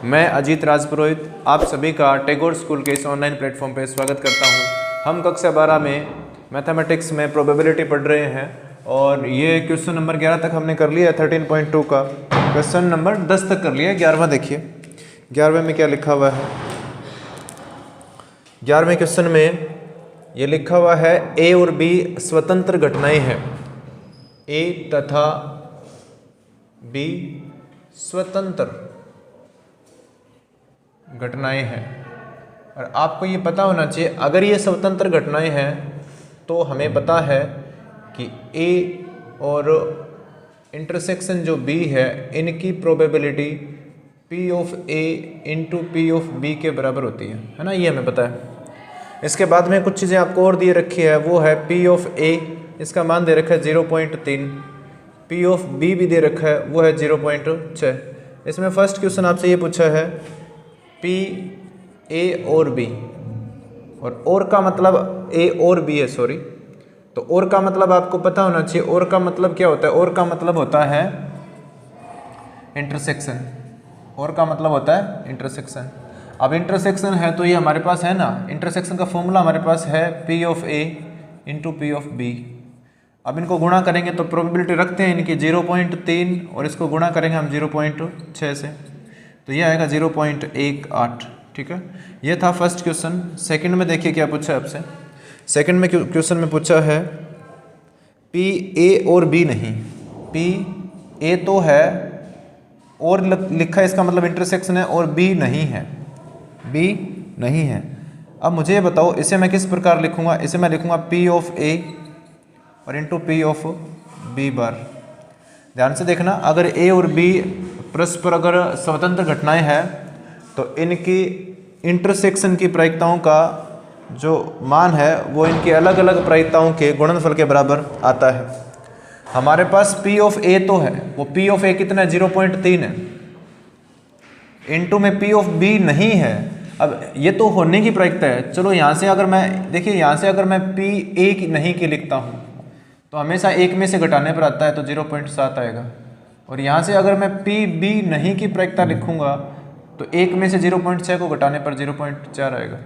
मैं अजीत राजपुरोहित आप सभी का टैगोर स्कूल के इस ऑनलाइन प्लेटफॉर्म पर स्वागत करता हूं। हम कक्षा 12 में मैथमेटिक्स में प्रोबेबिलिटी पढ़ रहे हैं और ये क्वेश्चन नंबर 11 तक हमने कर लिया है 13.2 का। क्वेश्चन नंबर 10 तक कर लिया है। 11वां देखिए, 11वें में क्या लिखा हुआ है। 11वें क्वेश्चन में ये लिखा हुआ है ए और बी स्वतंत्र घटनाएं हैं। ए तथा बी स्वतंत्र घटनाएं हैं और आपको ये पता होना चाहिए, अगर ये स्वतंत्र घटनाएं हैं तो हमें पता है कि ए और इंटरसेक्शन जो बी है इनकी probability P of A into P of B के बराबर होती है ना, ये हमें पता है। इसके बाद में कुछ चीज़ें आपको और दिए रखी है, वो है पी ऑफ ए, इसका मान दे रखा है 0.3, पी ऑफ बी भी दे रखा है वो है 0.6। इसमें फर्स्ट क्वेश्चन आपसे ये पूछा है पी ए और बी, और का मतलब ए और बी है, सॉरी। तो और का मतलब आपको पता होना चाहिए, और का मतलब क्या होता है, और का मतलब होता है इंटरसेक्शन, और का मतलब होता है इंटरसेक्शन। अब इंटरसेक्शन है तो ये हमारे पास है ना, इंटरसेक्शन का फॉर्मूला हमारे पास है P of A into P of B. अब इनको गुणा करेंगे तो प्रोबेबिलिटी रखते हैं इनकी 0.3 और इसको गुणा करेंगे हम 0.6 से, तो ये आएगा 0.18। ठीक है, ये था फर्स्ट क्वेश्चन। सेकंड में देखिए क्या पूछा है आपसे। सेकंड में क्वेश्चन में पूछा है पी ए और बी नहीं, पी ए तो है और लिखा है, इसका मतलब इंटरसेक्शन है, और बी नहीं है, बी नहीं है। अब मुझे ये बताओ इसे मैं किस प्रकार लिखूंगा। इसे मैं लिखूंगा पी ऑफ ए और into P of B bar. ध्यान से देखना, अगर ए और बी परस्पर अगर स्वतंत्र घटनाएं हैं तो इनकी इंटरसेक्शन की प्रायिकताओं का जो मान है वो इनकी अलग अलग प्रायिकताओं के गुणनफल के बराबर आता है। हमारे पास P ऑफ A तो है, वो P ऑफ A कितना है 0.3 है, इनटू में P ऑफ B नहीं है। अब ये तो होने की प्रायिकता है। चलो यहाँ से अगर मैं देखिए, यहाँ से अगर मैं P A की नहीं की लिखता हूँ तो हमेशा एक में से घटाने पर आता है तो 0.7 आएगा, और यहाँ से अगर मैं पी बी नहीं की प्रायिकता लिखूंगा तो एक में से 0.6 को घटाने पर 0.4 आएगा,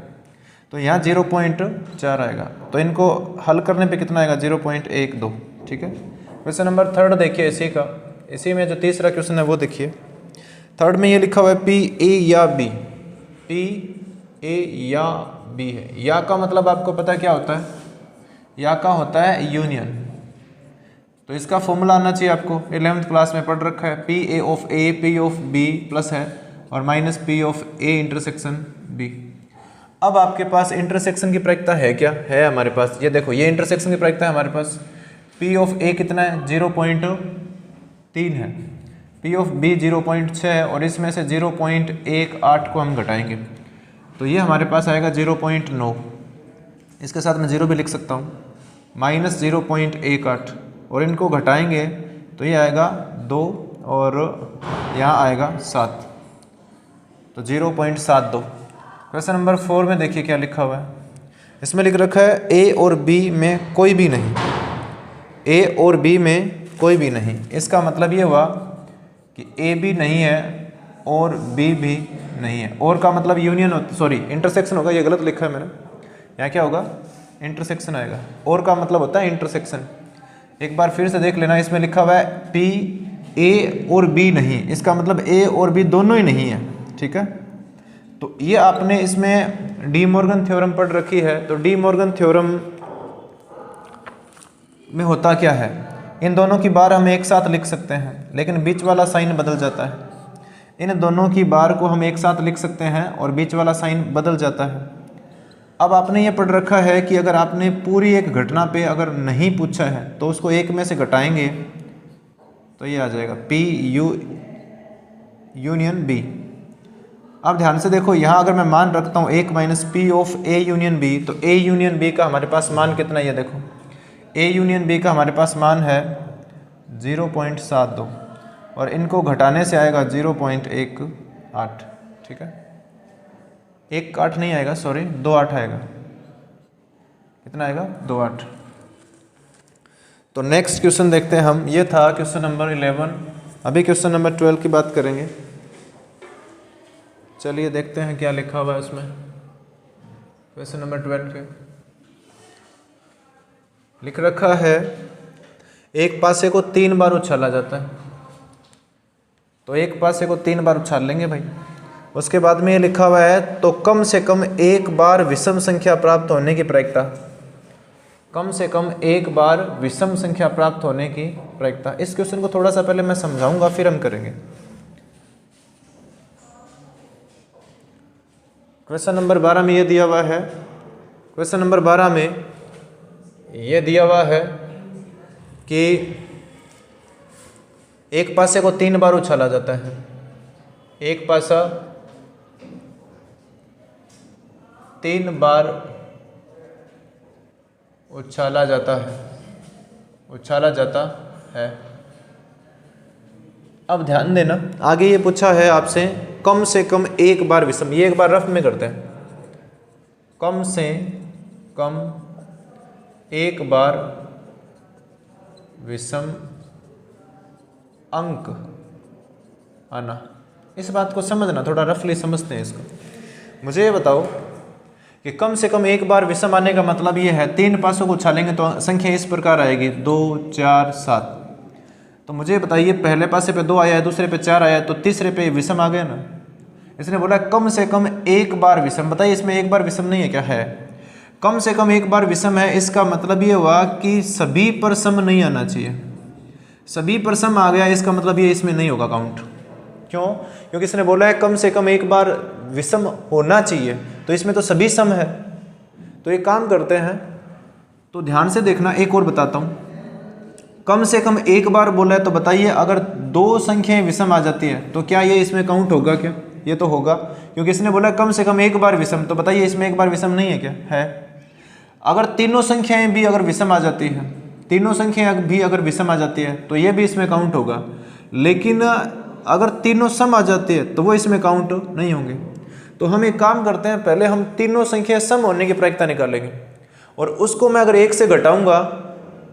तो यहाँ 0.4 आएगा। तो इनको हल करने पे कितना आएगा 0.12। ठीक है, क्वेश्चन नंबर थर्ड देखिए इसी का, इसी में जो तीसरा क्वेश्चन है वो देखिए। थर्ड में ये लिखा हुआ है पी ए या बी, पी ए या बी है। या का मतलब आपको पता क्या होता है, या का होता है यूनियन। तो इसका फॉर्मूला आना चाहिए आपको, 11th क्लास में पढ़ रखा है। P A of A P of B plus है और minus P of A intersection B. अब आपके पास इंटरसेक्शन की प्रायिकता है क्या, है हमारे पास, ये देखो ये इंटरसेक्शन की प्रायिकता है हमारे पास। पी ऑफ ए कितना है 0.3 है, पी ऑफ बी 0.6 है, और इसमें से 0.18 को हम घटाएंगे तो ये हमारे पास आएगा 0.9। इसके साथ मैं 0 भी लिख सकता हूँ, माइनस 0.18, और इनको घटाएंगे तो ये आएगा 2 और यहाँ आएगा 7, तो 0.72। क्वेश्चन नंबर 4 में देखिए क्या लिखा हुआ है। इसमें लिख रखा है ए और बी में कोई भी नहीं, ए और बी में कोई भी नहीं। इसका मतलब ये हुआ कि ए भी नहीं है और बी भी नहीं है। और का मतलब यूनियन, सॉरी इंटरसेक्शन होगा, ये गलत लिखा है मैंने, यहाँ क्या होगा इंटरसेक्शन आएगा। और का मतलब होता है इंटरसेक्शन। एक बार फिर से देख लेना, इसमें लिखा हुआ है पी ए और बी नहीं, इसका मतलब ए और बी दोनों ही नहीं है। ठीक है, तो ये आपने इसमें डी मॉर्गन थ्योरम पढ़ रखी है। तो डी मॉर्गन थ्योरम में होता क्या है, इन दोनों की बार हम एक साथ लिख सकते हैं लेकिन बीच वाला साइन बदल जाता है। इन दोनों की बार को हम एक साथ लिख सकते हैं और बीच वाला साइन बदल जाता है। अब आपने ये पढ़ रखा है कि अगर आपने पूरी एक घटना पे अगर नहीं पूछा है तो उसको एक में से घटाएंगे तो ये आ जाएगा पी यू यूनियन बी। अब ध्यान से देखो, यहाँ अगर मैं मान रखता हूँ 1 minus P of A union B, तो ए यूनियन बी का हमारे पास मान कितना है, ये देखो ए यूनियन बी का हमारे पास मान है 0.72 और इनको घटाने से आएगा 0.18। ठीक है, 1.8 नहीं आएगा, सॉरी 2.8 आएगा। कितना आएगा 2.8। तो नेक्स्ट क्वेश्चन देखते हैं हम, ये था क्वेश्चन नंबर 11। अभी क्वेश्चन नंबर 12 की बात करेंगे। चलिए देखते हैं क्या लिखा हुआ है उसमें। क्वेश्चन नंबर 12 के लिख रखा है एक पासे को 3 बार उछाला जाता है। तो एक पासे को 3 बार उछाल लेंगे भाई। उसके बाद में ये लिखा हुआ है तो कम से कम एक बार विषम संख्या प्राप्त होने की प्रायिकता, कम से कम एक बार विषम संख्या प्राप्त होने की प्रायिकता। इस क्वेश्चन को थोड़ा सा पहले मैं समझाऊंगा फिर हम करेंगे। क्वेश्चन नंबर 12 में ये दिया हुआ है, क्वेश्चन नंबर 12 में ये दिया हुआ है कि एक पासे को 3 बार उछाला जाता है। एक पासा 3 बार उछाला जाता है, उछाला जाता है। अब ध्यान देना, आगे ये पूछा है आपसे कम से कम एक बार विषम। ये एक बार रफ में करते हैं। कम से कम एक बार विषम अंक आना। इस बात को समझना, थोड़ा रफली समझते हैं इसको। मुझे ये बताओ कि कम से कम एक बार विषम आने का मतलब ये है 3 पासों को उछालेंगे तो संख्या इस प्रकार आएगी 2 4 7। तो मुझे बताइए पहले पासे पे 2 आया है, दूसरे पे 4 आया है, तो तीसरे पे विषम आ गया ना। इसने बोला कम से कम एक बार विषम। बताइए इसमें एक बार विषम नहीं है क्या? है। कम से कम एक बार विषम है, इसका मतलब ये हुआ कि सभी पर सम नहीं आना चाहिए। सभी पर सम आ गया इसका मतलब ये इसमें नहीं होगा काउंट। क्यों? क्योंकि इसने बोला है कम से कम एक बार विषम होना चाहिए, तो इसमें तो सभी सम है। तो एक काम करते हैं, तो ध्यान से देखना, एक और बताता हूँ। कम से कम एक बार बोला है तो बताइए अगर 2 संख्याएं विषम आ जाती है तो क्या ये इसमें काउंट होगा क्या? ये तो होगा, क्योंकि इसने बोला कम से कम एक बार विषम। तो बताइए इसमें एक बार विषम नहीं है क्या? है। अगर तीनों संख्याएं भी अगर विषम आ जाती है, तीनों संख्याएं भी अगर विषम आ जाती है तो ये भी इसमें काउंट होगा। लेकिन अगर तीनों सम आ जाती है तो वो इसमें काउंट नहीं होंगे। तो हम एक काम करते हैं, पहले हम तीनों संख्याएं सम होने की प्रायिकता निकालेंगे और उसको मैं अगर 1 से घटाऊंगा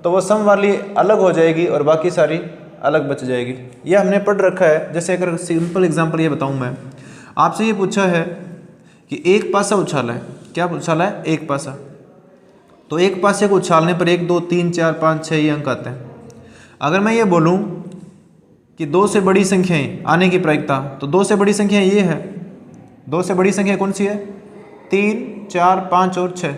तो वो सम वाली अलग हो जाएगी और बाकी सारी अलग बच जाएगी। ये हमने पढ़ रखा है। जैसे अगर सिंपल एग्जांपल ये बताऊं, मैं आपसे ये पूछा है कि एक पासा उछाला है। क्या उछाला है? एक पासा। तो एक पासे को उछालने पर 1 2 3 4 5 6 ये अंक आते हैं। अगर मैं ये बोलूं कि 2 से बड़ी संख्याएं आने की प्रायिकता, तो 2 से बड़ी संख्या ये है। 2 से बड़ी संख्या कौन सी है? 3 4 5 और 6।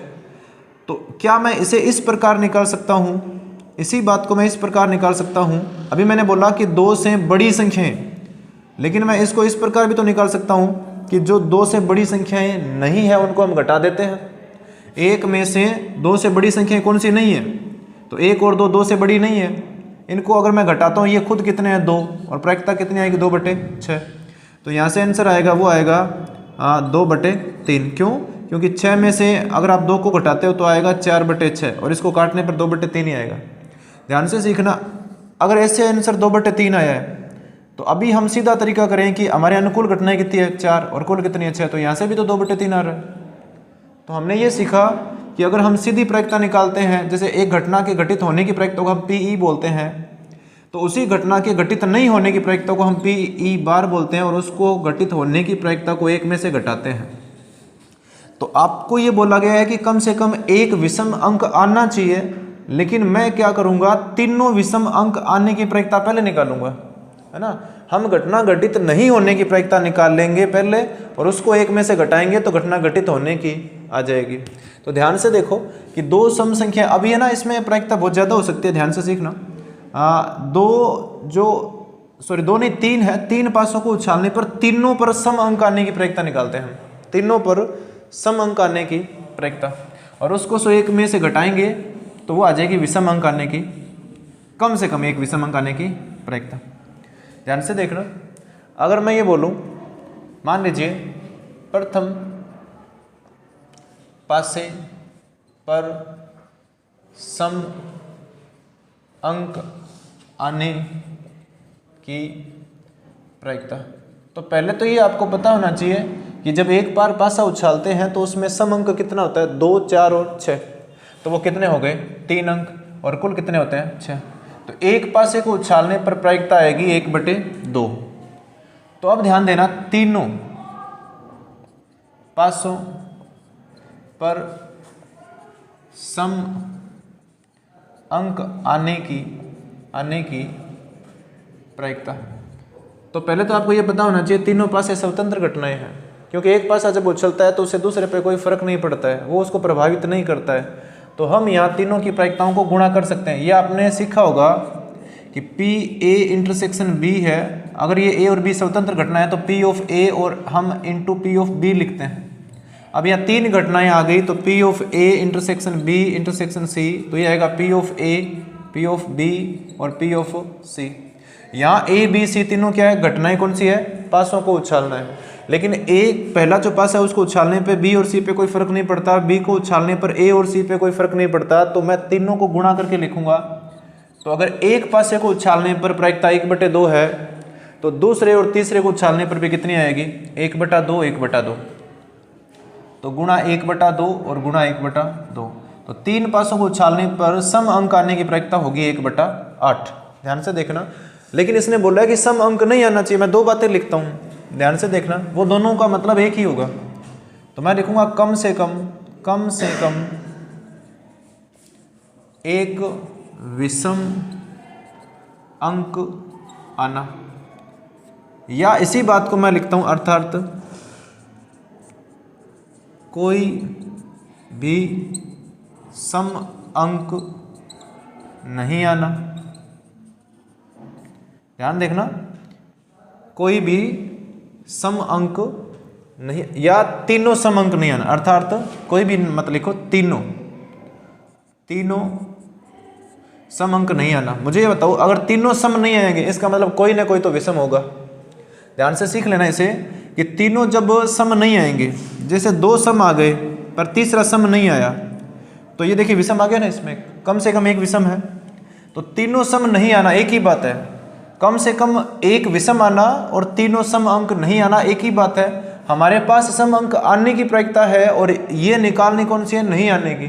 तो क्या मैं इसे इस प्रकार निकाल सकता हूँ? इसी बात को मैं इस प्रकार निकाल सकता हूँ। अभी मैंने बोला कि 2 से बड़ी संख्याएं, लेकिन मैं इसको इस प्रकार भी तो निकाल सकता हूँ कि जो 2 से बड़ी संख्याएं नहीं है उनको हम घटा देते हैं। 1 में से 2 से बड़ी संख्याएं कौन सी नहीं है? तो 1 और 2 2 से बड़ी नहीं है। इनको अगर मैं घटाता हूँ, ये खुद कितने हैं? 2, और प्रायिकता कितनी आएगी? 2/6। तो यहाँ से आंसर आएगा, वो आएगा 2/3। क्यों? क्योंकि 6 में से अगर आप 2 को घटाते हो तो आएगा 4/6 और इसको काटने पर 2/3 ही आएगा। ध्यान से सीखना, अगर ऐसे आंसर 2/3 आया है तो अभी हम सीधा तरीका करें कि हमारे अनुकूल घटनाएं कितनी है? 4, और कुल कितनी है? 6। तो यहाँ से भी तो 2/3 आ रहा है। तो हमने ये सीखा कि अगर हम सीधी प्रायिकता निकालते हैं, जैसे एक घटना के घटित होने की प्रायिकता को हम PE बोलते हैं, तो उसी घटना के घटित नहीं होने की प्रायिकता को हम PE बार बोलते हैं और उसको घटित होने की प्रायिकता को 1 में से घटाते हैं। तो आपको ये बोला गया है कि कम से कम एक विषम अंक आना चाहिए, लेकिन मैं क्या करूंगा? तीनों विषम अंक आने की प्रायिकता पहले निकालूंगा, है ना। हम घटना घटित नहीं होने की प्रायिकता निकाल लेंगे पहले और उसको 1 में से घटाएंगे तो घटना घटित होने की आ जाएगी। तो ध्यान से देखो कि 2 सम संख्या, अभी है ना, इसमें प्रायिकता बहुत ज़्यादा हो सकती है। ध्यान से सीखना, 2 नहीं 3 है। 3 पासों को उछालने पर तीनों पर सम अंक आने की प्रायिकता निकालते हैं हम। तीनों पर सम अंक आने की प्रायिकता, और उसको 1 में से घटाएंगे तो वो आ जाएगी विषम अंक आने की, कम से कम एक विषम अंक आने की प्रायिकता। ध्यान से देखना, अगर मैं ये बोलूं, मान लीजिए प्रथम पासे पर सम अंक आने की प्रायिकता, तो पहले तो ये आपको पता होना चाहिए कि जब एक बार पासा उछालते हैं तो उसमें सम अंक कितना होता है? 2 4 और 6। तो वो कितने हो गए? 3 अंक, और कुल कितने होते हैं? 6। तो एक पासे को उछालने पर प्रायिकता आएगी 1/2। तो अब ध्यान देना, तीनों पासों पर सम अंक आने की प्रायिकता। तो पहले तो आपको ये पता होना चाहिए तीनों पासे स्वतंत्र घटनाएं हैं, क्योंकि एक पासा जब उछलता है तो उससे दूसरे पे कोई फर्क नहीं पड़ता है, वो उसको प्रभावित नहीं करता है। तो हम यहाँ तीनों की प्रायिकताओं को गुणा कर सकते हैं। ये आपने सीखा होगा कि पी ए इंटरसेक्शन बी है, अगर ये ए और बी स्वतंत्र घटना है तो पी ऑफ ए और हम इंटू पी ऑफ बी लिखते हैं। अब यहाँ तीन घटनाएं आ गई तो P of A intersection B intersection C, तो ये आएगा P of A, P of B और पी ऑफ सी। यहाँ ए बी सी तीनों क्या है, घटनाएं कौन सी है, पासों को उछालना है। लेकिन ए पहला जो पास है उसको उछालने पे बी और सी पे कोई फर्क नहीं पड़ता, बी को उछालने पर ए और सी पे कोई फर्क नहीं पड़ता, तो मैं तीनों को गुणा करके लिखूंगा। तो अगर एक पासे को उछालने पर प्रायिकता 1/2 है तो दूसरे और तीसरे को उछालने पर भी कितनी आएगी, 1/2 1/2, तो गुणा 1/2 और गुणा 1/2। तो तीन पासों को उछालने पर सम अंक आने की प्रायिकता होगी 1/8। ध्यान से देखना, लेकिन इसने बोला है कि सम अंक नहीं आना चाहिए। मैं दो बातें लिखता हूँ, ध्यान से देखना, वो दोनों का मतलब एक ही होगा। तो मैं लिखूंगा कम से कम एक विषम अंक आना, या इसी बात को मैं लिखता हूं अर्थात कोई भी सम अंक नहीं आना। ध्यान देखना, कोई भी सम अंक नहीं, या तीनों सम अंक नहीं आना, अर्थात कोई भी मत लिखो, तीनों सम अंक नहीं आना। मुझे ये बताओ, अगर तीनों सम नहीं आएंगे इसका मतलब कोई ना कोई तो विषम होगा। ध्यान से सीख लेना इसे कि तीनों जब सम नहीं आएंगे, जैसे दो सम आ गए पर तीसरा सम नहीं आया, तो ये देखिए विषम आ गया ना, इसमें कम से कम एक विषम है। तो तीनों सम नहीं आना एक ही बात है, कम से कम एक विषम आना और तीनों सम अंक नहीं आना एक ही बात है। हमारे पास सम अंक आने की प्रायिकता है और ये निकालनी कौन सी है, नहीं आने की।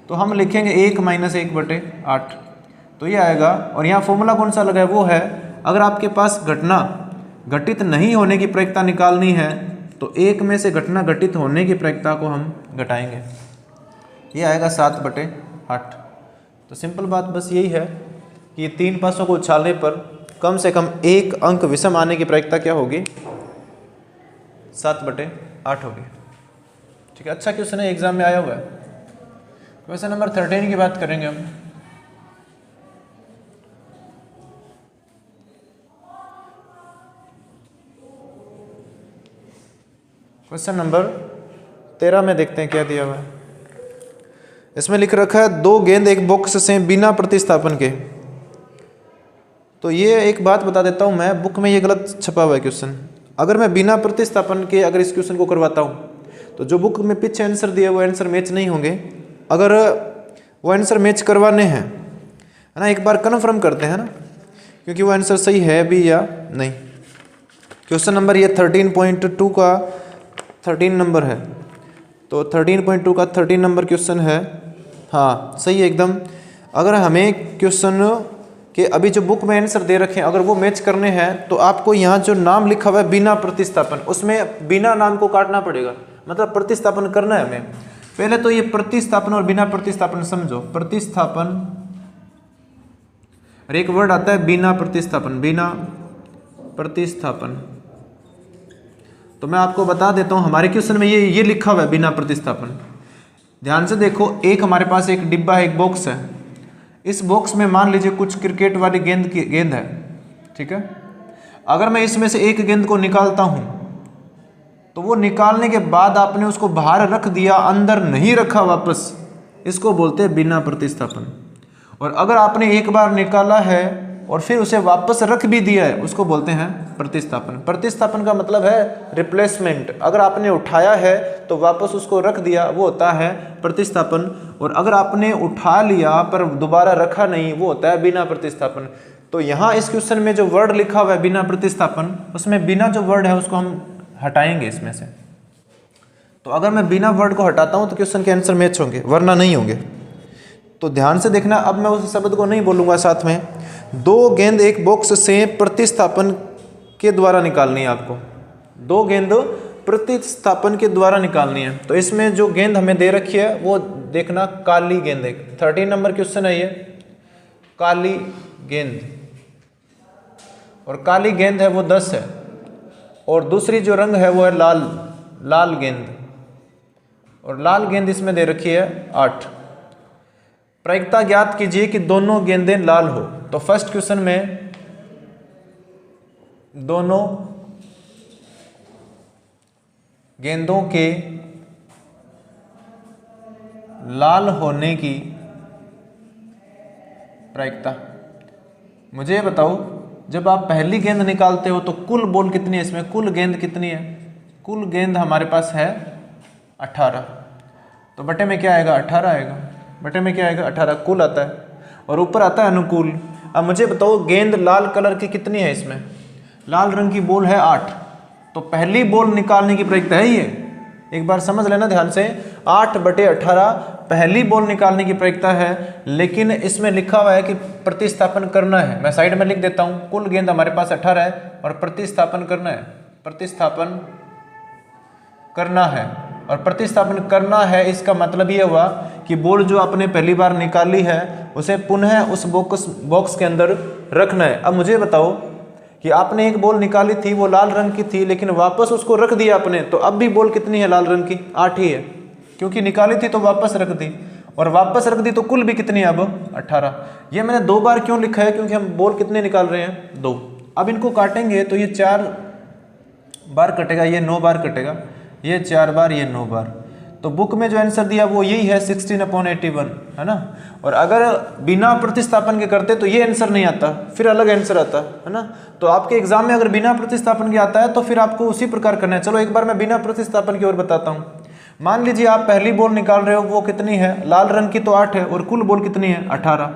तो हम लिखेंगे 1 - 1/8, तो ये आएगा। और यहाँ फॉर्मूला कौन सा लगा है, वो है अगर आपके पास घटना घटित नहीं होने की प्रायिकता निकालनी है तो एक में से घटना घटित होने की प्रायिकता को हम घटाएंगे, ये आएगा 7/8। तो सिंपल बात बस यही है कि तीन पासों को उछालने पर कम से कम एक अंक विषम आने की प्रायिकता क्या होगी, 7/8 होगी। ठीक है, अच्छा क्वेश्चन है, एग्जाम में आया हुआ है। क्वेश्चन नंबर 13 की बात करेंगे हम। क्वेश्चन नंबर 13 में देखते हैं क्या दिया हुआ है। इसमें लिख रखा है 2 गेंद एक बॉक्स से बिना प्रतिस्थापन के। तो ये एक बात बता देता हूँ मैं, बुक में ये गलत छपा हुआ है क्वेश्चन। अगर मैं बिना प्रतिस्थापन के अगर इस क्वेश्चन को करवाता हूँ तो जो बुक में पीछे आंसर दिया वो आंसर मैच नहीं होंगे। अगर वो आंसर मैच करवाने हैं, है ना, एक बार कन्फर्म करते हैं ना, क्योंकि वो आंसर सही है भी या नहीं। क्वेश्चन नंबर ये 13.2 का 13 नंबर है, तो 13.2 का 13 नंबर क्वेश्चन है। हाँ सही है एकदम। अगर हमें क्वेश्चन के अभी जो बुक में आंसर दे रखे हैं अगर वो मैच करने हैं तो आपको यहाँ जो नाम लिखा हुआ है बिना प्रतिस्थापन, उसमें बिना नाम को काटना पड़ेगा, मतलब प्रतिस्थापन करना है हमें। पहले तो ये प्रतिस्थापन और बिना प्रतिस्थापन समझो। प्रतिस्थापन और एक वर्ड आता है बिना प्रतिस्थापन, बिना प्रतिस्थापन। तो मैं आपको बता देता हूं हमारे क्वेश्चन में ये लिखा हुआ है बिना प्रतिस्थापन। ध्यान से देखो, एक हमारे पास एक डिब्बा है, एक बॉक्स है। इस बॉक्स में मान लीजिए कुछ क्रिकेट वाली गेंद है, ठीक है। अगर मैं इसमें से एक गेंद को निकालता हूं तो वो निकालने के बाद आपने उसको बाहर रख दिया, अंदर नहीं रखा वापस, इसको बोलते हैं बिना प्रतिस्थापन। और अगर आपने एक बार निकाला है और फिर उसे वापस रख भी दिया है उसको बोलते हैं प्रतिस्थापन। प्रतिस्थापन का मतलब है रिप्लेसमेंट। अगर आपने उठाया है तो वापस उसको रख दिया, वो होता है प्रतिस्थापन। और अगर आपने उठा लिया पर दोबारा रखा नहीं, वो होता है बिना प्रतिस्थापन। तो यहाँ इस क्वेश्चन में जो वर्ड लिखा हुआ है बिना प्रतिस्थापन, उसमें बिना जो वर्ड है उसको हम हटाएंगे इसमें से। तो अगर मैं बिना वर्ड को हटाता हूँ तो क्वेश्चन के आंसर मैच होंगे, वरना नहीं होंगे। तो ध्यान से देखना, अब मैं उस शब्द को नहीं बोलूँगा साथ में। 2 गेंद एक बॉक्स से प्रतिस्थापन के द्वारा निकालनी है आपको। 2 गेंद प्रतिस्थापन के द्वारा निकालनी है। तो इसमें जो गेंद हमें दे रखी है वो देखना काली गेंद है। 13 नंबर क्वेश्चन है ये, काली गेंद, और काली गेंद है वो 10 है, और दूसरी जो रंग है वो है लाल, लाल गेंद, और लाल गेंद इसमें दे रखी है 8। प्रायिकता ज्ञात कीजिए कि दोनों गेंदें लाल हो। तो फर्स्ट क्वेश्चन में दोनों गेंदों के लाल होने की प्रायिकता, मुझे बताओ जब आप पहली गेंद निकालते हो तो कुल बॉल कितनी है इसमें, कुल गेंद कितनी है? कुल गेंद हमारे पास है 18, तो बटे में क्या आएगा 18 आएगा, बटे में क्या आएगा 18 कुल आता है, और ऊपर आता है अनुकूल। अब मुझे बताओ गेंद लाल कलर की कितनी है, इसमें लाल रंग की बॉल है 8, तो पहली बॉल निकालने की प्रायिकता है ये, एक बार समझ लेना ध्यान से, 8/18 पहली बॉल निकालने की प्रायिकता है। लेकिन इसमें लिखा हुआ है कि प्रतिस्थापन करना है, मैं साइड में लिख देता हूँ, कुल गेंद हमारे पास 18 है और प्रतिस्थापन करना है, प्रतिस्थापन करना है, और प्रतिस्थापन करना है इसका मतलब ये हुआ कि बॉल जो आपने पहली बार निकाली है उसे पुनः उस बॉक्स के अंदर रखना है। अब मुझे बताओ कि आपने एक बॉल निकाली थी वो लाल रंग की थी, लेकिन वापस उसको रख दिया आपने, तो अब भी बॉल कितनी है लाल रंग की, 8 ही है, क्योंकि निकाली थी तो वापस रख दी, और वापस रख दी तो कुल भी कितनी है अब 18। ये मैंने 2 बार क्यों लिखा है, क्योंकि हम बॉल कितने निकाल रहे हैं 2। अब इनको काटेंगे तो ये 4 बार कटेगा, ये 9 बार कटेगा, ये 4 बार, ये 9 बार। तो बुक में जो आंसर दिया वो यही है 16/81, है ना। और अगर बिना प्रतिस्थापन के करते तो ये आंसर नहीं आता, फिर अलग आंसर आता है ना। तो आपके एग्जाम में अगर बिना प्रतिस्थापन के आता है तो फिर आपको उसी प्रकार करना है। चलो एक बार मैं बिना प्रतिस्थापन की ओर बताता हूँ। मान लीजिए आप पहली बॉल निकाल रहे हो, वो कितनी है, लाल रंग की तो 8 है, और कुल बॉल कितनी है 18।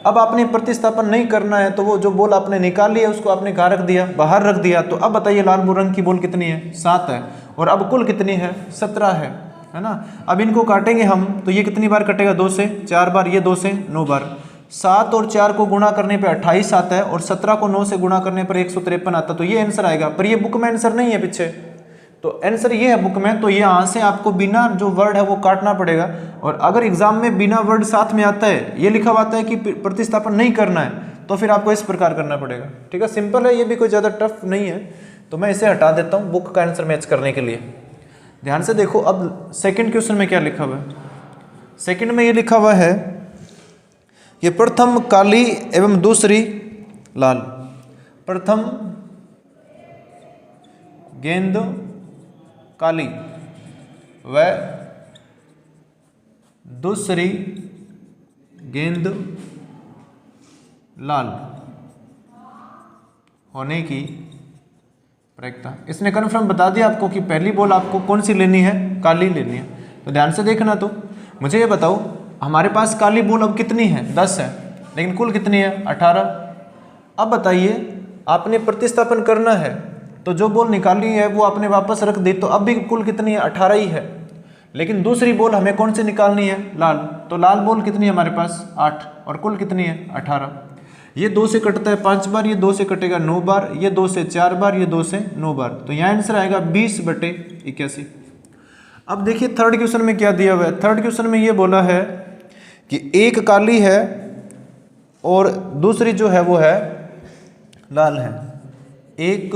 अब आपने प्रतिस्थापन नहीं करना है, तो वो जो बॉल आपने निकाली है उसको आपने कहाँ रख दिया, बाहर रख दिया। तो अब बताइए लाल रंग की बॉल कितनी है, 7 है, और अब कुल कितनी है, 17 है ना। अब इनको काटेंगे हम तो ये कितनी बार कटेगा, 2 से 4 बार, ये 2 से 9 बार। 7 और 4 को गुणा करने पे 28 आता है, और 17 को 9 से गुणा करने पर 153 आता है। तो ये आंसर आएगा, पर ये बुक में आंसर नहीं है पीछे, तो आंसर ये है बुक में। तो यहाँ से आपको बिना जो वर्ड है वो काटना पड़ेगा। और अगर एग्जाम में बिना वर्ड साथ में आता है, ये लिखा हुआ आता है कि प्रतिस्थापन नहीं करना है, तो फिर आपको इस प्रकार करना पड़ेगा। ठीक है, सिंपल है, ये भी कोई ज़्यादा टफ नहीं है। तो मैं इसे हटा देता हूँ बुक का आंसर मैच करने के लिए। ध्यान से देखो, अब सेकंड क्वेश्चन में क्या लिखा हुआ है। सेकंड में ये लिखा हुआ है कि प्रथम काली एवं दूसरी लाल। प्रथम गेंद काली व दूसरी गेंद लाल होने की प्रायिकता। इसने कन्फर्म बता दिया आपको कि पहली बॉल आपको कौन सी लेनी है, काली लेनी है। तो ध्यान से देखना। तो मुझे ये बताओ, हमारे पास काली बॉल अब कितनी है, 10 है, लेकिन कुल कितनी है, 18। अब बताइए, आपने प्रतिस्थापन करना है, तो जो बॉल निकाली है वो आपने वापस रख दी, तो अब भी कुल कितनी है, 18 ही है। लेकिन दूसरी बॉल हमें कौन सी निकालनी है, लाल। तो लाल बॉल कितनी है हमारे पास, 8, और कुल कितनी है, 18। ये 2 से कटता है 5 बार, ये 2 से कटेगा 9 बार, ये 2 से 4 बार, ये 2 से 9 बार। तो यहाँ आंसर आएगा 20/81। अब देखिए थर्ड क्वेश्चन में क्या दिया हुआ है। थर्ड क्वेश्चन में ये बोला है कि एक काली है और दूसरी जो है वो है लाल है। एक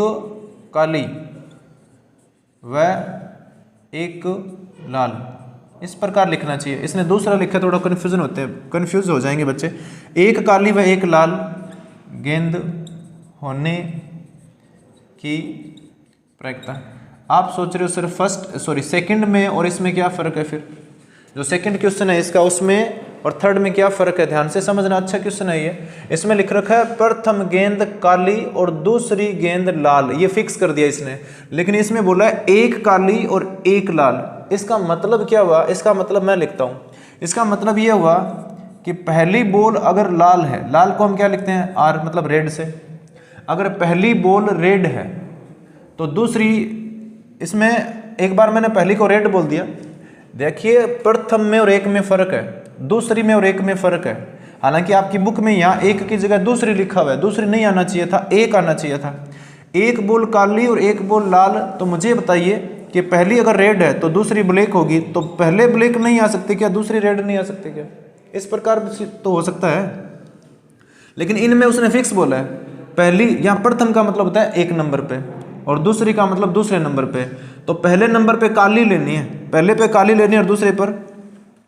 काली व एक लाल, इस प्रकार लिखना चाहिए। इसने दूसरा लिखा, थोड़ा कन्फ्यूजन होते हैं, कन्फ्यूज हो जाएंगे बच्चे। एक काली व एक लाल गेंद होने की प्रायिकता। आप सोच रहे हो सिर्फ सेकंड में और इसमें क्या फ़र्क है। फिर जो सेकंड क्वेश्चन है इसका, उसमें और थर्ड में क्या फ़र्क है, ध्यान से समझना। अच्छा क्वेश्चन है ये। इसमें लिख रखा है प्रथम गेंद काली और दूसरी गेंद लाल, ये फिक्स कर दिया इसने। लेकिन इसमें बोला है एक काली और एक लाल। इसका मतलब क्या हुआ, इसका मतलब मैं लिखता हूँ। इसका मतलब ये हुआ कि पहली बॉल अगर लाल है, लाल को हम क्या लिखते हैं, आर, मतलब रेड से। अगर पहली बॉल रेड है तो दूसरी, इसमें एक बार मैंने पहली को रेड बोल दिया। देखिए प्रथम में और एक में फ़र्क है, दूसरी में और एक में फ़र्क है। हालांकि आपकी बुक में यहाँ एक की जगह दूसरी लिखा हुआ है, दूसरी नहीं आना चाहिए था, एक आना चाहिए था। एक बॉल काली और एक बॉल लाल। तो मुझे बताइए कि पहली अगर रेड है तो दूसरी ब्लैक होगी, तो पहले ब्लैक नहीं आ सकती क्या, दूसरी रेड नहीं आ सकती क्या? इस प्रकार तो हो सकता है, लेकिन इनमें उसने फिक्स बोला है। पहली यहाँ प्रथम का मतलब होता है एक नंबर पे और दूसरी का मतलब दूसरे नंबर पे। तो पहले नंबर पे काली लेनी है, पहले पे काली लेनी है और दूसरे पर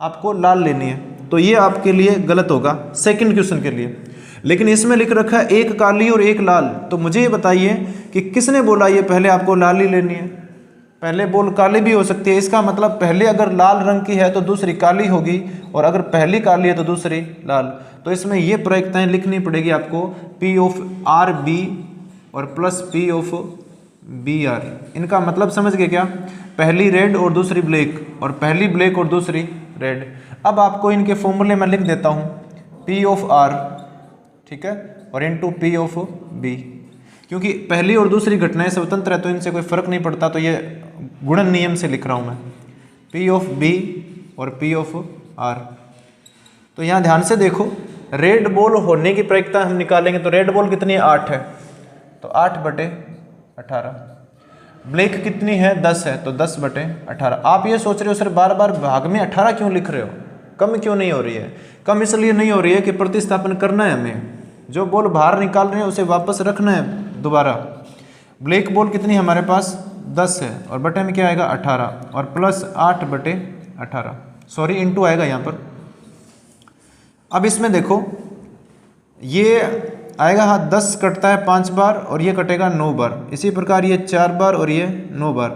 आपको लाल लेनी है, तो ये आपके लिए गलत होगा सेकंड क्वेश्चन के लिए। लेकिन इसमें लिख रखा है एक काली और एक लाल, तो मुझे ये बताइए कि किसने बोला ये पहले आपको लाल ही लेनी है? पहले बोल काली भी हो सकती है, इसका मतलब पहले अगर लाल रंग की है तो दूसरी काली होगी, और अगर पहली काली है तो दूसरी लाल। तो इसमें ये प्रयोक्ताएं लिखनी पड़ेगी आपको, P ऑफ आर बी और plus P of B R. इनका मतलब समझ गए क्या? पहली रेड और दूसरी ब्लैक, और पहली ब्लैक और दूसरी रेड। अब आपको इनके फॉर्मूले में लिख देता हूँ, P ऑफ आर, ठीक है, और इंटू P ऑफ बी। क्योंकि पहली और दूसरी घटनाएं स्वतंत्र है तो इनसे कोई फर्क नहीं पड़ता, तो ये गुणन नियम से लिख रहा हूँ मैं, P ऑफ बी और P ऑफ आर। तो यहाँ ध्यान से देखो, रेड बॉल होने की प्रायिकता हम निकालेंगे तो रेड बॉल कितनी है 8 है, तो 8/18। ब्लैक कितनी है 10 है, तो 10/18। आप ये सोच रहे हो सर बार बार भाग में 18 क्यों लिख रहे हो, कम क्यों नहीं हो रही है? कम इसलिए नहीं हो रही है कि प्रतिस्थापन करना है हमें, जो बॉल बाहर निकाल रहे हैं उसे वापस रखना है दोबारा। ब्लैक बॉल कितनी है हमारे पास 10 है, और बटे में क्या आएगा 18, और प्लस 8/18, सॉरी इंटू आएगा यहाँ पर। अब इसमें देखो ये आएगा, हाँ 10 कटता है 5 बार और ये कटेगा 9 बार, इसी प्रकार ये 4 बार और ये 9 बार,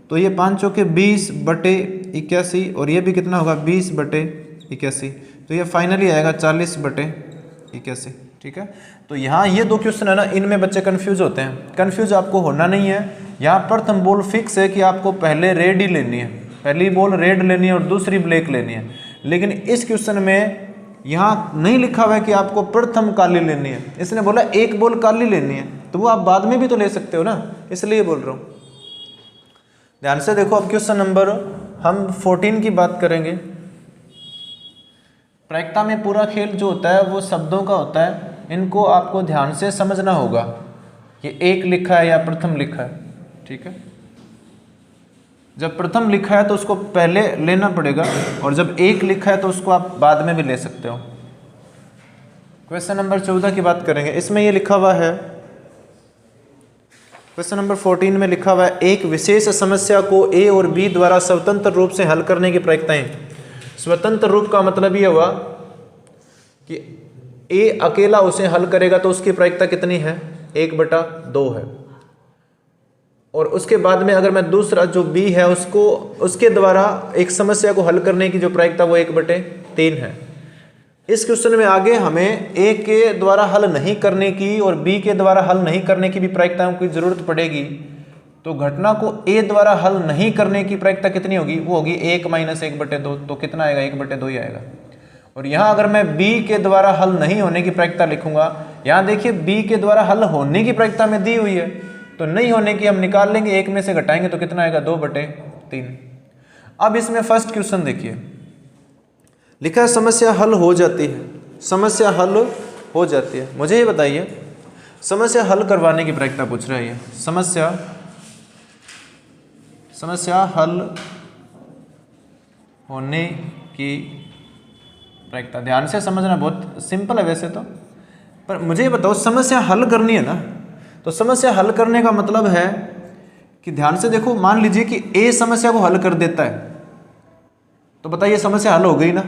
तो ये 5 चौके 20/81, और ये भी कितना होगा 20/81, तो ये फाइनली आएगा 40/81। ठीक है, तो यहाँ ये 2 क्वेश्चन है ना, इनमें बच्चे कंफ्यूज होते हैं। कंफ्यूज आपको होना नहीं है, यहाँ प्रथम बॉल फिक्स है कि आपको पहले रेड ही लेनी है, पहली बॉल रेड लेनी है और दूसरी ब्लैक लेनी है। लेकिन इस क्वेश्चन में यहाँ नहीं लिखा हुआ है कि आपको प्रथम काली लेनी है, इसने बोला एक बॉल काली लेनी है, तो वो आप बाद में भी तो ले सकते हो ना, इसलिए बोल रहा हूँ। ध्यान से देखो, अब क्वेश्चन नंबर हम 14 की बात करेंगे। प्रायिकता में पूरा खेल जो होता है वो शब्दों का होता है, इनको आपको ध्यान से समझना होगा कि एक लिखा है या प्रथम लिखा है। ठीक है, जब प्रथम लिखा है तो उसको पहले लेना पड़ेगा, और जब एक लिखा है तो उसको आप बाद में भी ले सकते हो। क्वेश्चन नंबर 14 की बात करेंगे, इसमें ये लिखा हुआ है, क्वेश्चन नंबर 14 में लिखा हुआ है, एक विशेष समस्या को ए और बी द्वारा स्वतंत्र रूप से हल करने की प्रायिकताएं। स्वतंत्र रूप का मतलब ये हुआ कि ए अकेला उसे हल करेगा तो उसकी प्रायिकता कितनी है 1/2 है, और उसके बाद में अगर मैं दूसरा जो बी है उसको उसके द्वारा एक समस्या को हल करने की जो प्रायिकता वो 1/3 है। इस क्वेश्चन में आगे हमें ए के द्वारा हल नहीं करने की और बी के द्वारा हल नहीं करने की भी प्रायिकताओं की जरूरत पड़ेगी। तो घटना को ए द्वारा हल नहीं करने की प्रायिकता कितनी होगी, वो होगी 1 - 1/2, तो कितना आएगा 1/2 ही आएगा। और यहाँ अगर मैं बी के द्वारा हल नहीं होने की प्रायिकता लिखूंगा, यहाँ देखिए बी के द्वारा हल होने की प्रायिकता में दी हुई है, तो नहीं होने की हम निकाल लेंगे, एक में से घटाएंगे तो कितना आएगा 2/3। अब इसमें फर्स्ट क्वेश्चन देखिए, लिखा है समस्या हल हो जाती है, समस्या हल हो जाती है। मुझे ये बताइए समस्या हल करवाने की प्रायिकता पूछ रहा है, ये समस्या हल होने की प्रायिकता। ध्यान से समझना, बहुत सिंपल है वैसे तो, पर मुझे ये बताओ समस्या हल करनी है ना, तो समस्या हल करने का मतलब है कि ध्यान से देखो, मान लीजिए कि ए समस्या को हल कर देता है, तो बताइए समस्या हल हो गई ना।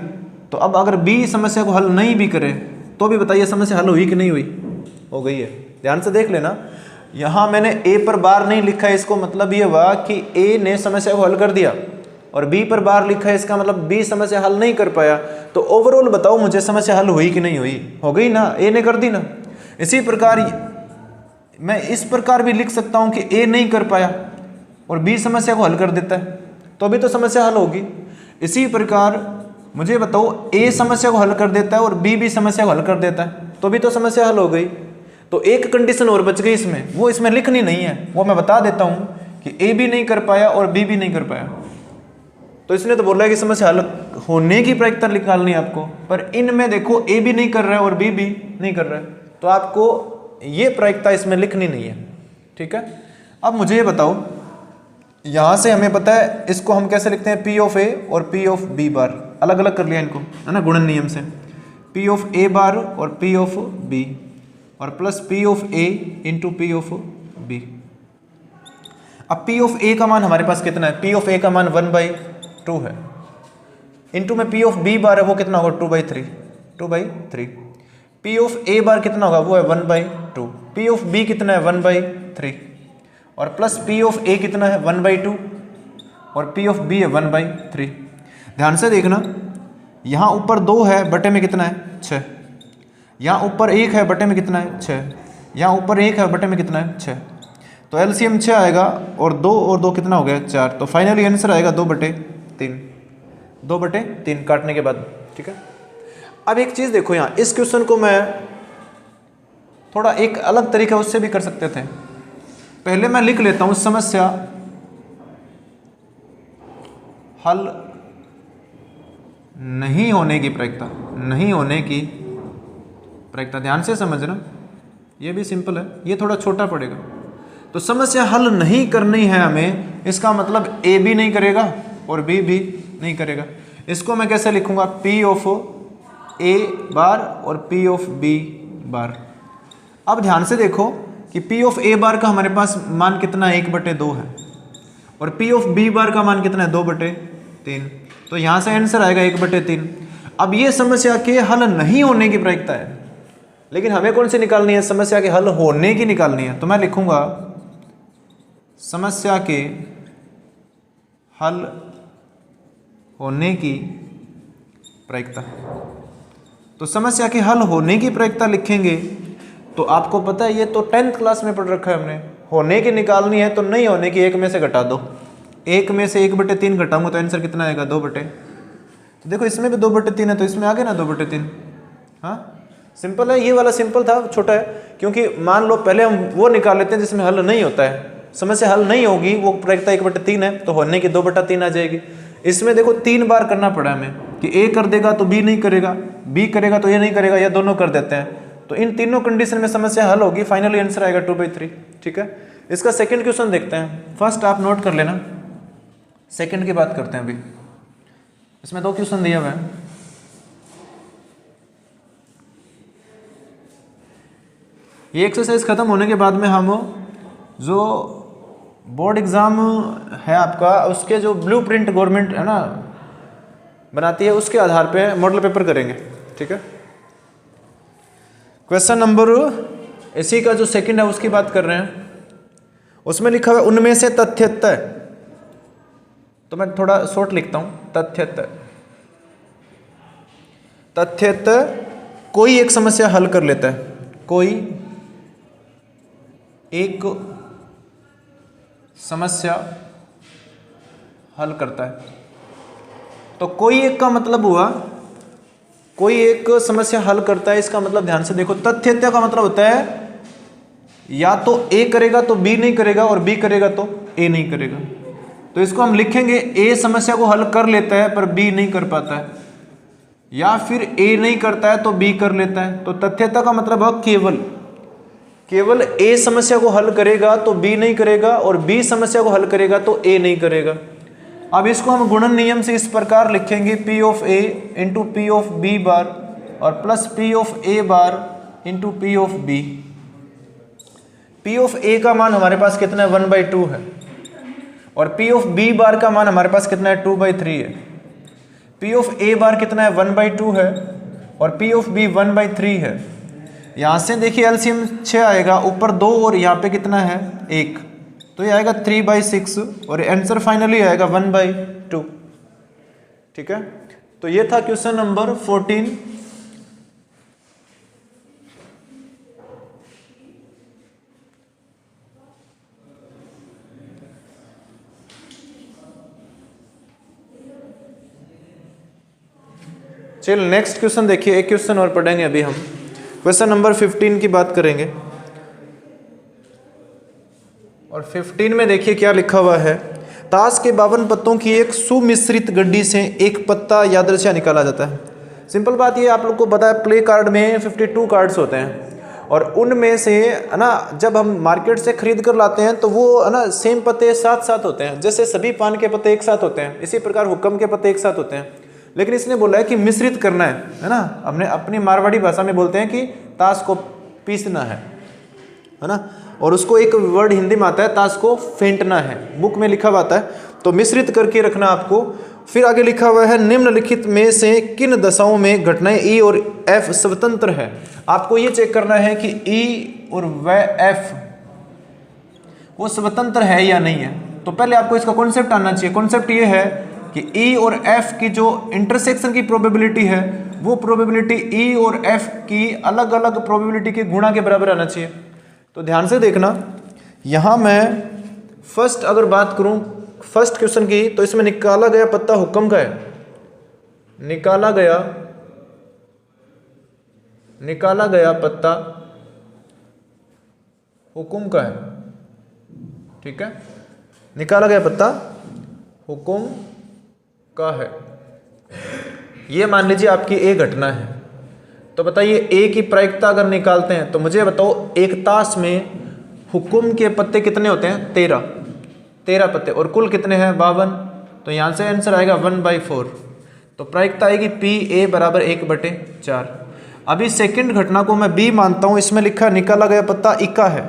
तो अब अगर बी समस्या को हल नहीं भी करे तो भी बताइए समस्या हल हुई कि नहीं हुई, हो गई है। ध्यान से देख लेना, यहाँ मैंने ए पर बार नहीं लिखा है, इसको मतलब ये हुआ कि ए ने समस्या को हल कर दिया, और बी पर बार लिखा है, इसका मतलब बी समस्या हल नहीं कर पाया। तो ओवरऑल बताओ मुझे समस्या हल हुई कि नहीं हुई, हो गई ना, ए ने कर दी ना। इसी प्रकार मैं इस प्रकार भी लिख सकता हूं कि ए नहीं कर पाया और बी समस्या को हल कर देता है, तो अभी तो समस्या हल होगी। इसी प्रकार मुझे बताओ ए समस्या को हल कर देता है और बी भी समस्या को हल कर देता है, तो अभी तो समस्या हल हो गई। तो एक कंडीशन और बच गई इसमें, वो इसमें लिखनी नहीं है, वो मैं बता देता हूं कि ए भी नहीं कर पाया और बी भी नहीं कर पाया। तो इसने तो बोला है कि समस्या हल होने की प्रायिकता निकालनी है आपको, पर इनमें देखो ए भी नहीं कर रहा है और बी भी नहीं कर रहा है, तो आपको ये प्रायिकता इसमें लिखनी नहीं है। ठीक है, अब मुझे ये बताओ यहाँ से हमें पता है इसको हम कैसे लिखते हैं, पी ऑफ ए और पी ऑफ बी बार, अलग अलग कर लिया इनको, है ना, गुणन नियम से। पी ऑफ ए बार और पी ऑफ बी और plus P of A into P of B. अब पी ऑफ ए का मान हमारे पास कितना है, पी ऑफ ए का मान 1/2 है, इंटू में पी ऑफ बी बार है वो कितना होगा 2/3। पी ऑफ ए बार कितना होगा, वो है 1/2। पी ऑफ बी कितना है 1/3 और प्लस पी ऑफ ए कितना है 1/2 और पी ऑफ बी है 1/3। ध्यान से देखना, यहाँ ऊपर 2 है, बटे में कितना है 6, यहाँ ऊपर 1 है, बटे में कितना है 6, यहाँ ऊपर 1 है, बटे में कितना है 6, तो एलसीएम 6 आएगा और 2 कितना हो गया 4, तो फाइनली आंसर आएगा 2/3, 2/3 काटने के बाद। ठीक है, अब एक चीज़ देखो, यहाँ इस क्वेश्चन को मैं थोड़ा एक अलग तरीका उससे भी कर सकते थे। पहले मैं लिख लेता हूँ समस्या हल नहीं होने की प्रायिकता, नहीं होने की प्रायिकता, ध्यान से समझना, ये भी सिंपल है, ये थोड़ा छोटा पड़ेगा। तो समस्या हल नहीं करनी है हमें, इसका मतलब ए भी नहीं करेगा और बी भी नहीं करेगा। इसको मैं कैसे लिखूंगा, पी ऑफ ए बार और पी ऑफ बी बार। अब ध्यान से देखो कि पी ऑफ ए बार का हमारे पास मान कितना है 1/2 है और पी ऑफ बी बार का मान कितना है 2/3, तो यहाँ से आंसर आएगा 1/3। अब ये समस्या के हल नहीं होने की प्रायिकता है, लेकिन हमें कौन सी निकालनी है, समस्या के हल होने की निकालनी है। तो मैं लिखूंगा समस्या के हल होने की प्रायिकता। तो समस्या के हल होने की प्रायिकता लिखेंगे तो आपको पता है ये तो 10th क्लास में पढ़ रखा है हमने, होने की निकालनी है तो नहीं होने की 1 में से घटा दो, 1 में से 1/3 घटाऊंगा तो आंसर कितना आएगा 2/, तो देखो इसमें भी 2/3 है तो इसमें आ गया ना 2/3। हाँ सिंपल है, ये वाला सिंपल था, छोटा है, क्योंकि मान लो पहले हम वो निकाल लेते हैं जिसमें हल नहीं होता है, समस्या हल नहीं होगी, वो प्रायिकता 1/3 है तो होने की 2/3 आ जाएगी। इसमें देखो 3 बार करना पड़ा हमें कि ए कर देगा तो बी नहीं करेगा, बी करेगा तो ए नहीं करेगा, या दोनों कर देते हैं, तो इन तीनों कंडीशन में समस्या हल होगी, फाइनली आंसर आएगा 2/3। ठीक है, इसका सेकंड क्वेश्चन देखते हैं। फर्स्ट आप नोट कर लेना, सेकंड की बात करते हैं अभी। इसमें 2 क्वेश्चन दिया हुआ है। ये एक्सरसाइज खत्म होने के बाद में हम जो बोर्ड एग्जाम है आपका, उसके जो ब्लूप्रिंट गवर्नमेंट है ना बनाती है, उसके आधार पे मॉडल पेपर करेंगे। ठीक है, क्वेश्चन नंबर इसी का जो सेकंड है उसकी बात कर रहे हैं। उसमें लिखा हुआ है उनमें से तथ्यतः, तो मैं थोड़ा शॉर्ट लिखता हूं, तथ्यतः कोई एक समस्या हल कर लेता है, कोई एक समस्या हल करता है। तो कोई एक का मतलब हुआ कोई एक समस्या हल करता है, इसका मतलब ध्यान से देखो, तथ्यतः का मतलब होता है या तो ए करेगा तो बी नहीं करेगा और बी करेगा तो ए नहीं करेगा। तो इसको हम लिखेंगे ए समस्या को हल कर लेता है पर बी नहीं कर पाता है, या फिर ए नहीं करता है तो बी कर लेता है। तो तथ्यता का मतलब है केवल ए समस्या को हल करेगा तो बी नहीं करेगा और बी समस्या को हल करेगा तो ए नहीं करेगा। अब इसको हम गुणन नियम से इस प्रकार लिखेंगे, P of A into P of B bar और plus P of A bar into P of B. P of A का मान हमारे पास कितना है 1/2 है और पी ऑफ बी बार का मान हमारे पास कितना है 2/3 है। पी ऑफ ए बार कितना है 1/2 है और पी ऑफ बी 1/3 है। यहाँ से देखिए एलसीएम 6 आएगा, ऊपर 2 और यहाँ पे कितना है 1, तो ये आएगा 3/6 और आंसर फाइनली आएगा 1/2। ठीक है, तो ये था क्वेश्चन नंबर 14। चल नेक्स्ट क्वेश्चन देखिए, एक क्वेश्चन और पढ़ेंगे अभी हम, क्वेश्चन नंबर 15 की बात करेंगे। और 15 में देखिए क्या लिखा हुआ है, ताश के 52 पत्तों की एक सुमिश्रित गड्डी से एक पत्ता यादृच्छा निकाला जाता है। सिंपल बात ये आप लोग को पता है, प्ले कार्ड में 52 कार्ड्स होते हैं और उनमें से है ना जब हम मार्केट से खरीद कर लाते हैं तो वो है ना सेम पत्ते साथ साथ होते हैं, जैसे सभी पान के पत्ते एक साथ होते हैं, इसी प्रकार हुक्म के पत्ते एक साथ होते हैं। लेकिन इसने बोला है कि मिश्रित करना है ना, हमने अपनी मारवाड़ी भाषा में बोलते हैं कि ताश को पीसना है ना, और उसको एक वर्ड हिंदी में आता है ताश को फेंटना है, बुक में लिखा हुआ आता है, तो मिश्रित करके रखना आपको। फिर आगे लिखा हुआ है निम्नलिखित में से किन दशाओं में घटनाएं ई और एफ स्वतंत्र है। आपको ये चेक करना है कि ई और वह एफ वो स्वतंत्र है या नहीं है। तो पहले आपको इसका कॉन्सेप्ट आना चाहिए। कॉन्सेप्ट ये है कि ई और एफ की जो इंटरसेक्शन की प्रोबेबिलिटी है वो प्रोबेबिलिटी ई और एफ की अलग अलग प्रोबेबिलिटी के गुणा के बराबर आना चाहिए। तो ध्यान से देखना, यहाँ मैं फर्स्ट अगर बात करूँ फर्स्ट क्वेश्चन की, तो इसमें निकाला गया पत्ता हुक्म का है, निकाला गया पत्ता हुक्म का है, ठीक है, निकाला गया पत्ता हुक्म का है। ये मान लीजिए आपकी ए घटना है, तो बताइए ए की प्रायिकता अगर निकालते हैं तो मुझे बताओ एक ताश में हुक्म के पत्ते कितने होते हैं? 13 पत्ते, और कुल कितने हैं? 52। तो यहाँ से आंसर आएगा 1/4। तो प्रायिकता आएगी पी ए बराबर 1/4। अभी सेकंड घटना को मैं बी मानता हूँ, इसमें लिखा निकाला गया पत्ता इक्का है,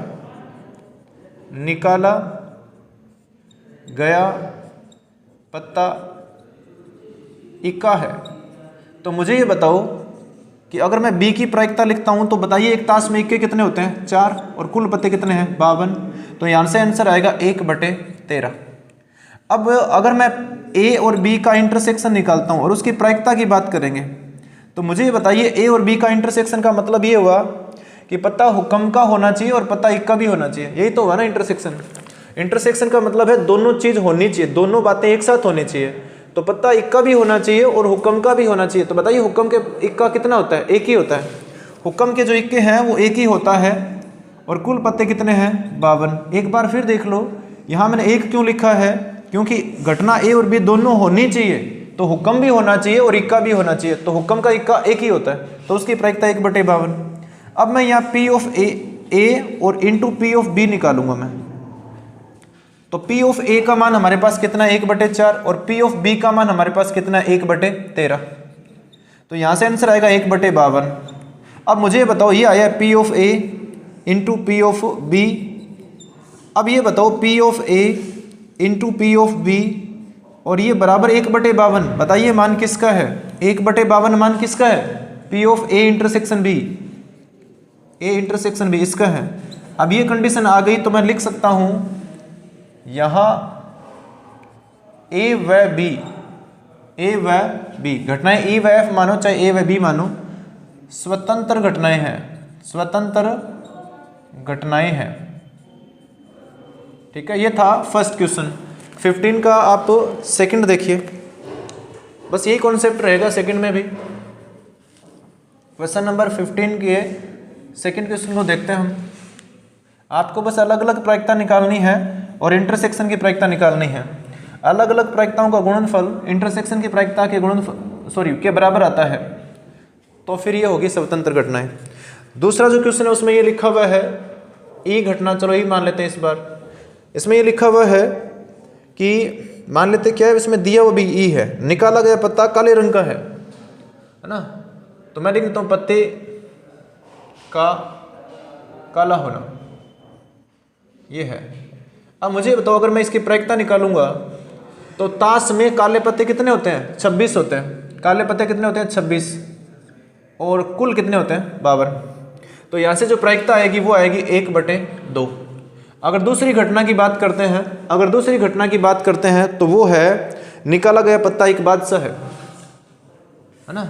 निकाला गया पत्ता इक्का है। तो मुझे ये बताओ कि अगर मैं बी की प्रायिकता लिखता हूं तो बताइए एक ताश में इक्के कितने होते हैं? 4, और कुल पत्ते कितने हैं? 52। तो यहाँ से आंसर आएगा 1/13। अब अगर मैं ए और बी का इंटरसेक्शन निकालता हूं और उसकी प्रायिकता की बात करेंगे तो मुझे ये बताइए ए और बी का इंटरसेक्शन का मतलब ये हुआ कि पत्ता हुक्म का होना चाहिए और पत्ता इक्का भी होना चाहिए, यही तो हुआ ना इंटरसेक्शन। इंटरसेक्शन का मतलब है दोनों चीज होनी चाहिए, दोनों बातें एक साथ होनी चाहिए। तो पत्ता इक्का भी होना चाहिए और हुक्म का भी होना चाहिए। तो बताइए हुक्म के इक्का कितना होता है? एक ही होता है। हुक्म के जो इक्के हैं वो एक ही होता है, और कुल पत्ते कितने हैं? 52। एक बार फिर देख लो, यहाँ मैंने एक क्यों लिखा है? क्योंकि घटना ए और बी दोनों होनी चाहिए, तो हुक्म भी होना चाहिए और इक्का भी होना चाहिए। तो हुक्म का इक्का एक ही होता है, तो उसकी प्रायिकता 1/52। अब मैं यहाँ पी ऑफ ए और इंटू पी ऑफ बी निकालूंगा मैं। तो P ऑफ A का मान हमारे पास कितना है? 1/4, और P ऑफ B का मान हमारे पास कितना है? 1/13। तो यहाँ से आंसर आएगा 1/52। अब मुझे बताओ, ये आया P of A into P of B। अब ये बताओ P of A into P of B, और ये बराबर 1/52। बताइए मान किसका है? 1/52 मान किसका है? P of A intersection B, A intersection B इसका है। अब ये कंडीशन आ गई तो मैं लिख सकता हूँ यहाँ ए व बी घटनाएं ए व एफ मानो चाहे ए व बी मानो, स्वतंत्र घटनाएं हैं, स्वतंत्र घटनाएं हैं, ठीक है। ये था फर्स्ट क्वेश्चन। 15 का आप सेकंड देखिए, बस यही कॉन्सेप्ट रहेगा सेकंड में भी। क्वेश्चन नंबर 15 के सेकंड क्वेश्चन को देखते हैं हम। आपको बस अलग अलग प्रायिकता निकालनी है और इंटरसेक्शन की प्रायिकता निकालनी है। अलग अलग प्रायिकताओं का गुणनफल इंटरसेक्शन की प्रायिकता के गुणनफल के बराबर आता है, तो फिर ये होगी स्वतंत्र घटनाएं। दूसरा जो क्वेश्चन है उसमें ये लिखा हुआ है ई घटना, चलो ई मान लेते हैं इस बार। इसमें ये लिखा हुआ है कि मान लेते क्या है, इसमें दिया वो भी ई है, निकाला गया पत्ता काले रंग का है ना। तो मैं लिख देता हूँ पत्ते का काला होना, ये है। अब मुझे बताओ अगर मैं इसकी प्रायिकता निकालूंगा तो ताश में काले पत्ते कितने होते हैं? 26 होते हैं। काले पत्ते कितने होते हैं? 26, और कुल कितने होते हैं? 52। तो यहाँ से जो प्रायिकता आएगी वो आएगी 1/2। अगर दूसरी घटना की बात करते हैं, तो वो है निकाला गया पत्ता एक बादशाह है ना।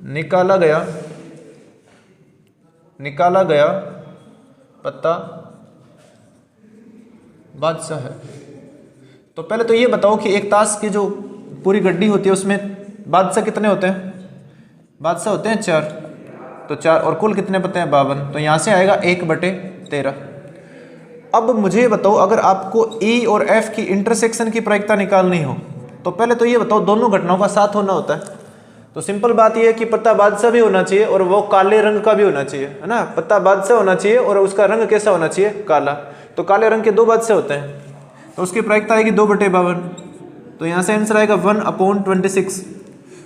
निकाला गया पत्ता बादशाह है। तो पहले तो ये बताओ कि एक ताश की जो पूरी गड्डी होती है उसमें बादशाह कितने होते हैं? बादशाह होते हैं 4, तो 4, और कुल कितने पत्ते हैं? 52। तो यहाँ से आएगा 1/13। अब मुझे बताओ अगर आपको ई और एफ की इंटरसेक्शन की प्रायिकता निकालनी हो तो पहले तो ये बताओ दोनों घटनाओं का साथ होना होता है। तो सिंपल बात यह है कि पत्ता बादशाह भी होना चाहिए और वो काले रंग का भी होना चाहिए, है ना। पत्ता बादशाह होना चाहिए और उसका रंग कैसा होना चाहिए, काला। तो काले रंग के 2 बादशाह होते हैं, तो उसकी प्रायिकता आएगी 2/52। तो यहाँ से आंसर आएगा 1/26।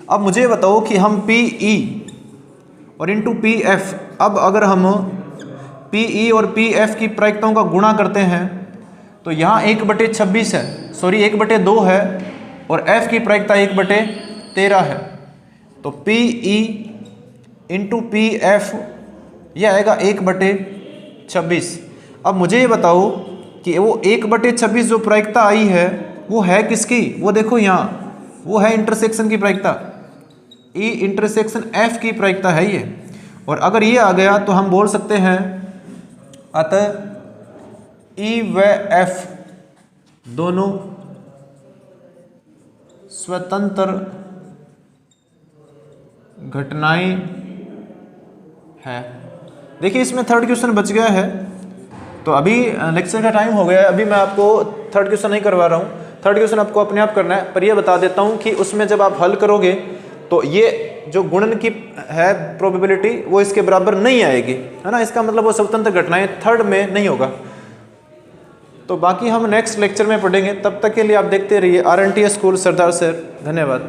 अब मुझे बताओ कि हम PE और इंटू PF, अब अगर हम PE और PF की प्रायिकताओं का गुणा करते हैं तो यहाँ 1/26 है, सॉरी 1/2 है, और F की प्रायिकता 1/13 है। तो PE इंटू PF यह आएगा 1/26। अब मुझे ये बताओ कि वो 1/26 जो प्रायिकता आई है वो है किसकी, वो देखो यहाँ, वो है इंटरसेक्शन की प्रायिकता, E इंटरसेक्शन F की प्रायिकता है ये। और अगर ये आ गया तो हम बोल सकते हैं अतः E व F दोनों स्वतंत्र घटनाएं हैं। देखिए इसमें 3rd क्वेश्चन बच गया है। तो अभी लेक्चर का टाइम हो गया है, अभी मैं आपको 3rd क्वेश्चन नहीं करवा रहा हूँ। 3rd क्वेश्चन आपको अपने आप करना है, पर ये बता देता हूँ कि उसमें जब आप हल करोगे तो ये जो गुणन की है प्रोबेबिलिटी वो इसके बराबर नहीं आएगी, है ना। इसका मतलब वो स्वतंत्र घटनाएं 3rd में नहीं होगा। तो बाकी हम नेक्स्ट लेक्चर में पढ़ेंगे, तब तक के लिए आप देखते रहिए RNTS स्कूल सरदार सर। धन्यवाद।